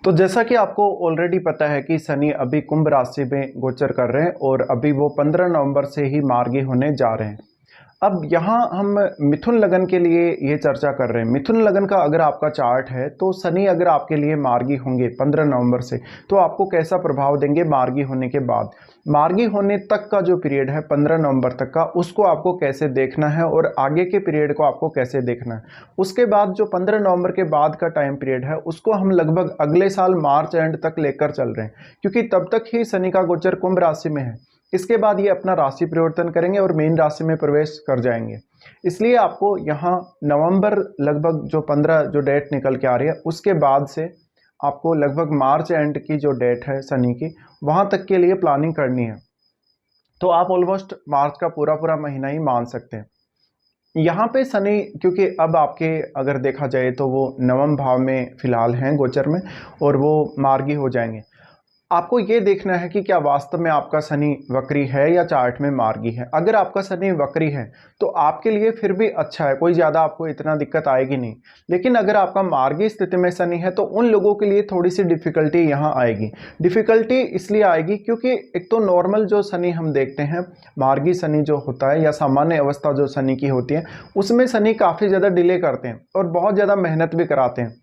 तो जैसा कि आपको ऑलरेडी पता है कि शनि अभी कुंभ राशि में गोचर कर रहे हैं और अभी वो 15 नवंबर से ही मार्गी होने जा रहे हैं। अब यहाँ हम मिथुन लगन के लिए ये चर्चा कर रहे हैं। मिथुन लगन का अगर आपका चार्ट है तो शनि अगर आपके लिए मार्गी होंगे 15 नवंबर से, तो आपको कैसा प्रभाव देंगे मार्गी होने के बाद। मार्गी होने तक का जो पीरियड है 15 नवंबर तक का, उसको आपको कैसे देखना है और आगे के पीरियड को आपको कैसे देखना है। उसके बाद जो 15 नवंबर के बाद का टाइम पीरियड है उसको हम लगभग अगले साल मार्च एंड तक लेकर चल रहे हैं, क्योंकि तब तक ही शनि का गोचर कुंभ राशि में है। इसके बाद ये अपना राशि परिवर्तन करेंगे और मीन राशि में प्रवेश कर जाएंगे। इसलिए आपको यहाँ नवंबर लगभग जो 15 जो डेट निकल के आ रही है, उसके बाद से आपको लगभग मार्च एंड की जो डेट है शनि की, वहाँ तक के लिए प्लानिंग करनी है। तो आप ऑलमोस्ट मार्च का पूरा पूरा महीना ही मान सकते हैं। यहाँ पे शनि, क्योंकि अब आपके अगर देखा जाए तो वो नवम भाव में फिलहाल हैं गोचर में, और वो मार्गी हो जाएंगे। आपको ये देखना है कि क्या वास्तव में आपका शनि वक्री है या चार्ट में मार्गी है। अगर आपका शनि वक्री है तो आपके लिए फिर भी अच्छा है, कोई ज़्यादा आपको इतना दिक्कत आएगी नहीं। लेकिन अगर आपका मार्गी स्थिति में शनि है तो उन लोगों के लिए थोड़ी सी डिफिकल्टी यहाँ आएगी। डिफिकल्टी इसलिए आएगी क्योंकि एक तो नॉर्मल जो शनि हम देखते हैं, मार्गी शनि जो होता है या सामान्य अवस्था जो शनि की होती है, उसमें शनि काफ़ी ज़्यादा डिले करते हैं और बहुत ज़्यादा मेहनत भी कराते हैं।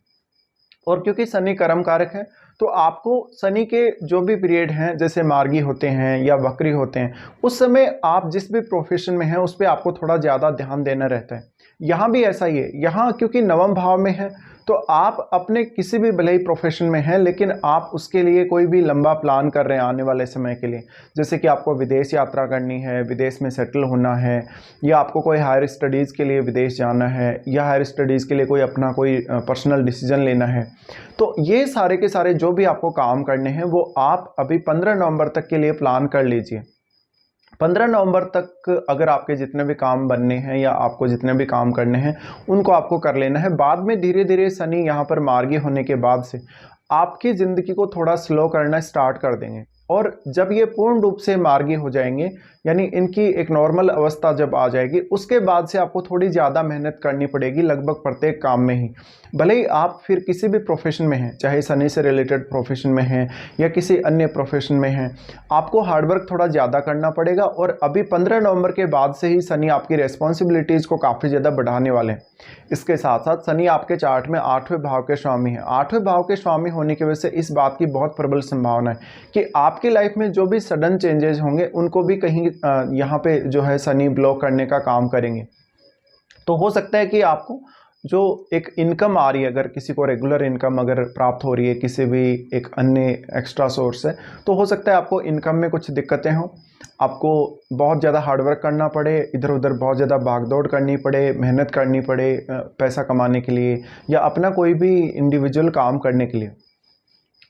और क्योंकि शनि कर्म कारक है तो आपको शनि के जो भी पीरियड हैं, जैसे मार्गी होते हैं या वक्री होते हैं, उस समय आप जिस भी प्रोफेशन में हैं उस पर आपको थोड़ा ज़्यादा ध्यान देना रहता है। यहाँ भी ऐसा ही है। यहाँ क्योंकि नवम भाव में है तो आप अपने किसी भी भले ही प्रोफेशन में हैं, लेकिन आप उसके लिए कोई भी लंबा प्लान कर रहे हैं आने वाले समय के लिए, जैसे कि आपको विदेश यात्रा करनी है, विदेश में सेटल होना है, या आपको कोई हायर स्टडीज़ के लिए विदेश जाना है, या हायर स्टडीज़ के लिए कोई अपना कोई पर्सनल डिसीजन लेना है। तो ये सारे के सारे जो भी आपको काम करने हैं वो आप अभी 15 नवंबर तक के लिए प्लान कर लीजिए। 15 नवंबर तक अगर आपके जितने भी काम बनने हैं या आपको जितने भी काम करने हैं उनको आपको कर लेना है। बाद में धीरे धीरे शनि यहाँ पर मार्गी होने के बाद से आपकी ज़िंदगी को थोड़ा स्लो करना स्टार्ट कर देंगे, और जब ये पूर्ण रूप से मार्गी हो जाएंगे, यानी इनकी एक नॉर्मल अवस्था जब आ जाएगी, उसके बाद से आपको थोड़ी ज़्यादा मेहनत करनी पड़ेगी लगभग प्रत्येक काम में ही। भले ही आप फिर किसी भी प्रोफेशन में हैं, चाहे शनि से रिलेटेड प्रोफेशन में हैं या किसी अन्य प्रोफेशन में हैं, आपको हार्डवर्क थोड़ा ज़्यादा करना पड़ेगा। और अभी 15 नवंबर के बाद से ही शनि आपकी रेस्पॉन्सिबिलिटीज़ को काफ़ी ज़्यादा बढ़ाने वाले हैं। इसके साथ साथ शनि आपके चार्ट में 8वें भाव के स्वामी हैं। 8वें भाव के स्वामी होने की वजह से इस बात की बहुत प्रबल संभावना है कि आपकी लाइफ में जो भी सडन चेंजेस होंगे उनको भी कहीं यहाँ पे जो है शनि ब्लॉक करने का काम करेंगे। तो हो सकता है कि आपको जो एक इनकम आ रही है, अगर किसी को रेगुलर इनकम अगर प्राप्त हो रही है किसी भी एक अन्य एक्स्ट्रा सोर्स से, तो हो सकता है आपको इनकम में कुछ दिक्कतें हों, आपको बहुत ज़्यादा हार्डवर्क करना पड़े, इधर उधर बहुत ज़्यादा भागदौड़ करनी पड़े, मेहनत करनी पड़े पैसा कमाने के लिए या अपना कोई भी इंडिविजुअल काम करने के लिए।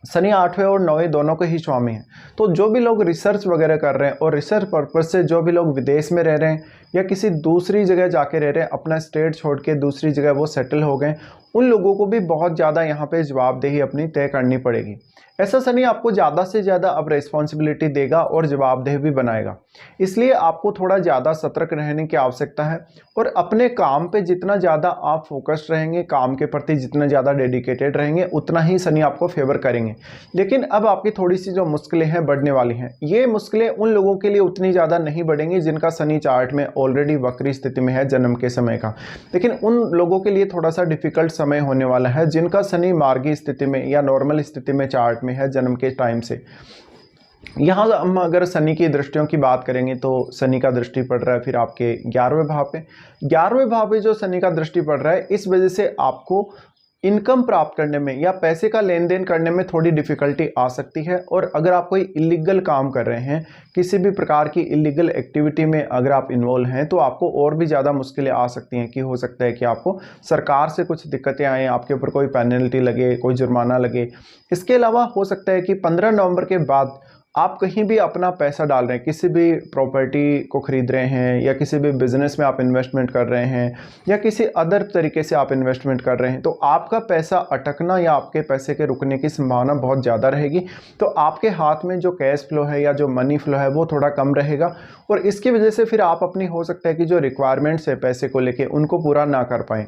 शनि 8वें और 9वें दोनों के ही स्वामी हैं। तो जो भी लोग रिसर्च वगैरह कर रहे हैं और रिसर्च पर्पज से जो भी लोग विदेश में रह रहे हैं या किसी दूसरी जगह जाके रह रहे हैं, अपना स्टेट छोड़ के दूसरी जगह वो सेटल हो गए, उन लोगों को भी बहुत ज़्यादा यहाँ पे जवाबदेही अपनी तय करनी पड़ेगी। ऐसा शनि आपको ज़्यादा से ज़्यादा अब रिस्पॉन्सिबिलिटी देगा और जवाबदेह भी बनाएगा। इसलिए आपको थोड़ा ज़्यादा सतर्क रहने की आवश्यकता है और अपने काम पे जितना ज़्यादा आप फोकस्ड रहेंगे, काम के प्रति जितना ज़्यादा डेडिकेटेड रहेंगे, उतना ही शनि आपको फेवर करेंगे। लेकिन अब आपकी थोड़ी सी जो मुश्किलें हैं बढ़ने वाली हैं। ये मुश्किलें उन लोगों के लिए उतनी ज़्यादा नहीं बढ़ेंगी जिनका शनि चार्ट में ऑलरेडी वक्री स्थिति में है जन्म के समय का, लेकिन उन लोगों के लिए थोड़ा सा डिफिकल्ट समय होने वाला है जिनका शनि मार्गी स्थिति में या नॉर्मल स्थिति में चार्ट में है जन्म के टाइम से। यहाँ हम अगर शनि की दृष्टियों की बात करेंगे तो शनि का दृष्टि पड़ रहा है फिर आपके 11वें भाव पे। 11वें भाव पे जो शनि का दृष्टि पड़ रहा है, इस वजह से आपको इनकम प्राप्त करने में या पैसे का लेन देन करने में थोड़ी डिफिकल्टी आ सकती है। और अगर आप कोई इलीगल काम कर रहे हैं, किसी भी प्रकार की इलीगल एक्टिविटी में अगर आप इन्वॉल्व हैं, तो आपको और भी ज़्यादा मुश्किलें आ सकती हैं कि हो सकता है कि आपको सरकार से कुछ दिक्कतें आएँ, आपके ऊपर कोई पेनल्टी लगे, कोई जुर्माना लगे। इसके अलावा हो सकता है कि 15 नवंबर के बाद आप कहीं भी अपना पैसा डाल रहे हैं, किसी भी प्रॉपर्टी को खरीद रहे हैं या किसी भी बिजनेस में आप इन्वेस्टमेंट कर रहे हैं या किसी अदर तरीके से आप इन्वेस्टमेंट कर रहे हैं, तो आपका पैसा अटकना या आपके पैसे के रुकने की संभावना बहुत ज़्यादा रहेगी। तो आपके हाथ में जो कैश फ्लो है या जो मनी फ्लो है वो थोड़ा कम रहेगा और इसकी वजह से फिर आप अपनी हो सकता है कि जो रिक्वायरमेंट्स है पैसे को लेके उनको पूरा ना कर पाएँ।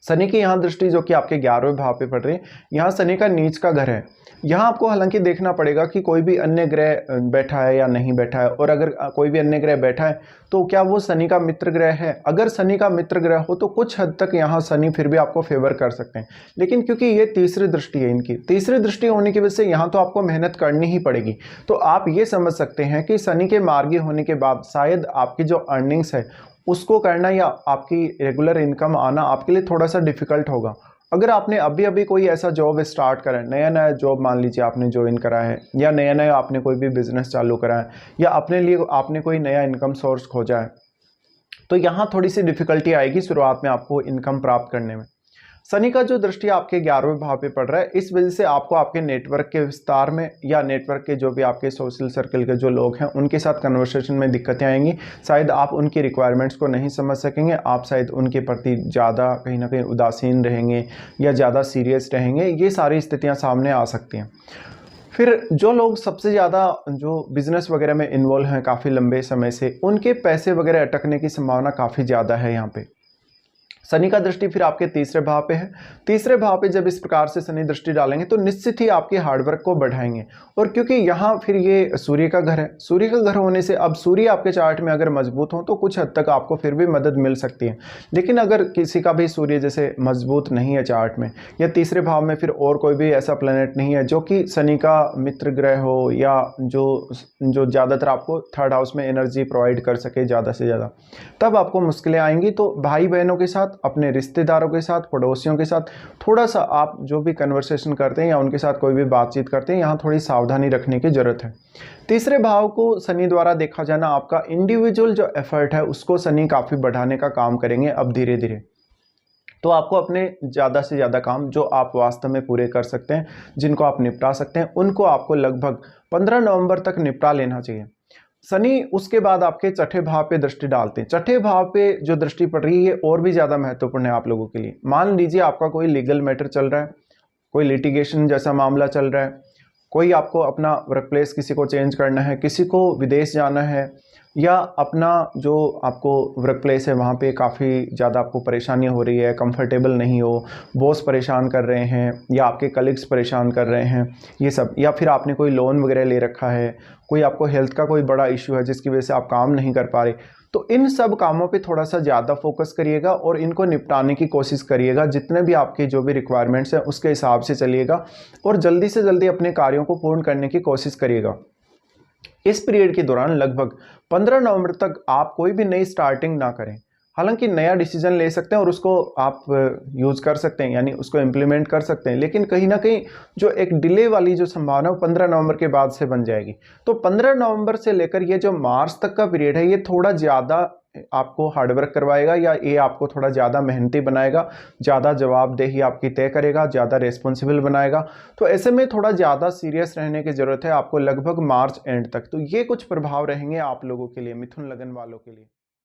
शनि की यहाँ दृष्टि जो कि आपके 11वें भाव पे पड़ रही है, यहाँ शनि का नीच का घर है। यहाँ आपको हालांकि देखना पड़ेगा कि कोई भी अन्य ग्रह बैठा है या नहीं बैठा है, और अगर कोई भी अन्य ग्रह बैठा है तो क्या वो शनि का मित्र ग्रह है। अगर शनि का मित्र ग्रह हो तो कुछ हद तक यहाँ शनि फिर भी आपको फेवर कर सकते हैं, लेकिन क्योंकि ये तीसरी दृष्टि है, इनकी तीसरी दृष्टि होने की वजह से यहाँ तो आपको मेहनत करनी ही पड़ेगी। तो आप ये समझ सकते हैं कि शनि के मार्गी होने के बाद शायद आपकी जो अर्निंग्स है उसको करना या आपकी रेगुलर इनकम आना आपके लिए थोड़ा सा डिफिकल्ट होगा। अगर आपने अभी अभी कोई ऐसा जॉब स्टार्ट करा है, नया नया जॉब मान लीजिए आपने ज्वाइन करा है, या नया नया आपने कोई भी बिजनेस चालू करा है, या अपने लिए आपने कोई नया इनकम सोर्स खोजा है, तो यहाँ थोड़ी सी डिफिकल्टी आएगी शुरुआत में आपको इनकम प्राप्त करने में। शनि का जो दृष्टि आपके 11वें भाव पे पड़ रहा है, इस वजह से आपको आपके नेटवर्क के विस्तार में या नेटवर्क के जो भी आपके सोशल सर्कल के जो लोग हैं उनके साथ कन्वर्सेशन में दिक्कतें आएंगी। शायद आप उनकी रिक्वायरमेंट्स को नहीं समझ सकेंगे, आप शायद उनके प्रति ज़्यादा कहीं ना कहीं उदासीन रहेंगे या ज़्यादा सीरियस रहेंगे। ये सारी स्थितियाँ सामने आ सकती हैं। फिर जो लोग सबसे ज़्यादा जो बिज़नेस वगैरह में इन्वॉल्व हैं काफ़ी लंबे समय से, उनके पैसे वगैरह अटकने की संभावना काफ़ी ज़्यादा है यहाँ पे। शनि का दृष्टि फिर आपके तीसरे भाव पे है। तीसरे भाव पे जब इस प्रकार से शनि दृष्टि डालेंगे तो निश्चित ही आपके हार्डवर्क को बढ़ाएंगे, और क्योंकि यहाँ फिर ये सूर्य का घर है, सूर्य का घर होने से अब सूर्य आपके चार्ट में अगर मजबूत हो तो कुछ हद तक आपको फिर भी मदद मिल सकती है। लेकिन अगर किसी का भी सूर्य जैसे मजबूत नहीं है चार्ट में, या तीसरे भाव में फिर और कोई भी ऐसा प्लैनेट नहीं है जो कि शनि का मित्र ग्रह हो, या जो ज़्यादातर आपको थर्ड हाउस में एनर्जी प्रोवाइड कर सके ज़्यादा से ज़्यादा, तब आपको मुश्किलें आएंगी। तो भाई बहनों के साथ, अपने रिश्तेदारों के साथ, पड़ोसियों के साथ थोड़ा सा आप जो भी कन्वर्सेशन करते हैं या उनके साथ कोई भी बातचीत करते हैं, यहाँ थोड़ी सावधानी रखने की जरूरत है। तीसरे भाव को शनि द्वारा देखा जाना, आपका इंडिविजुअल जो एफर्ट है उसको शनि काफ़ी बढ़ाने का काम करेंगे अब धीरे धीरे। तो आपको अपने ज़्यादा से ज़्यादा काम जो आप वास्तव में पूरे कर सकते हैं, जिनको आप निपटा सकते हैं, उनको आपको लगभग 15 नवंबर तक निपटा लेना चाहिए। शनि उसके बाद आपके छठे भाव पे दृष्टि डालते हैं। छठे भाव पे जो दृष्टि पड़ रही है और भी ज़्यादा महत्वपूर्ण है आप लोगों के लिए। मान लीजिए आपका कोई लीगल मैटर चल रहा है, कोई लिटिगेशन जैसा मामला चल रहा है, कोई आपको अपना वर्क प्लेस किसी को चेंज करना है, किसी को विदेश जाना है, या अपना जो आपको वर्क प्लेस है वहाँ पे काफ़ी ज़्यादा आपको परेशानी हो रही है, कंफर्टेबल नहीं हो, बॉस परेशान कर रहे हैं या आपके कलीग्स परेशान कर रहे हैं, ये सब, या फिर आपने कोई लोन वगैरह ले रखा है, कोई आपको हेल्थ का कोई बड़ा इशू है जिसकी वजह से आप काम नहीं कर पा रहे, तो इन सब कामों पे थोड़ा सा ज़्यादा फोकस करिएगा और इनको निपटाने की कोशिश करिएगा। जितने भी आपकी जो भी रिक्वायरमेंट्स हैं उसके हिसाब से चलिएगा और जल्दी से जल्दी अपने कार्यों को पूर्ण करने की कोशिश करिएगा। इस पीरियड के दौरान लगभग 15 नवंबर तक आप कोई भी नई स्टार्टिंग ना करें। हालांकि नया डिसीजन ले सकते हैं और उसको आप यूज़ कर सकते हैं, यानी उसको इम्प्लीमेंट कर सकते हैं, लेकिन कहीं ना कहीं जो एक डिले वाली जो संभावना है 15 नवंबर के बाद से बन जाएगी। तो 15 नवंबर से लेकर ये जो मार्च तक का पीरियड है, ये थोड़ा ज़्यादा आपको हार्डवर्क करवाएगा, या ये आपको थोड़ा ज़्यादा मेहनती बनाएगा, ज़्यादा जवाबदेही आपकी तय करेगा, ज़्यादा रेस्पॉन्सिबल बनाएगा। तो ऐसे में थोड़ा ज़्यादा सीरियस रहने की ज़रूरत है आपको लगभग मार्च एंड तक। तो ये कुछ प्रभाव रहेंगे आप लोगों के लिए, मिथुन लगन वालों के लिए।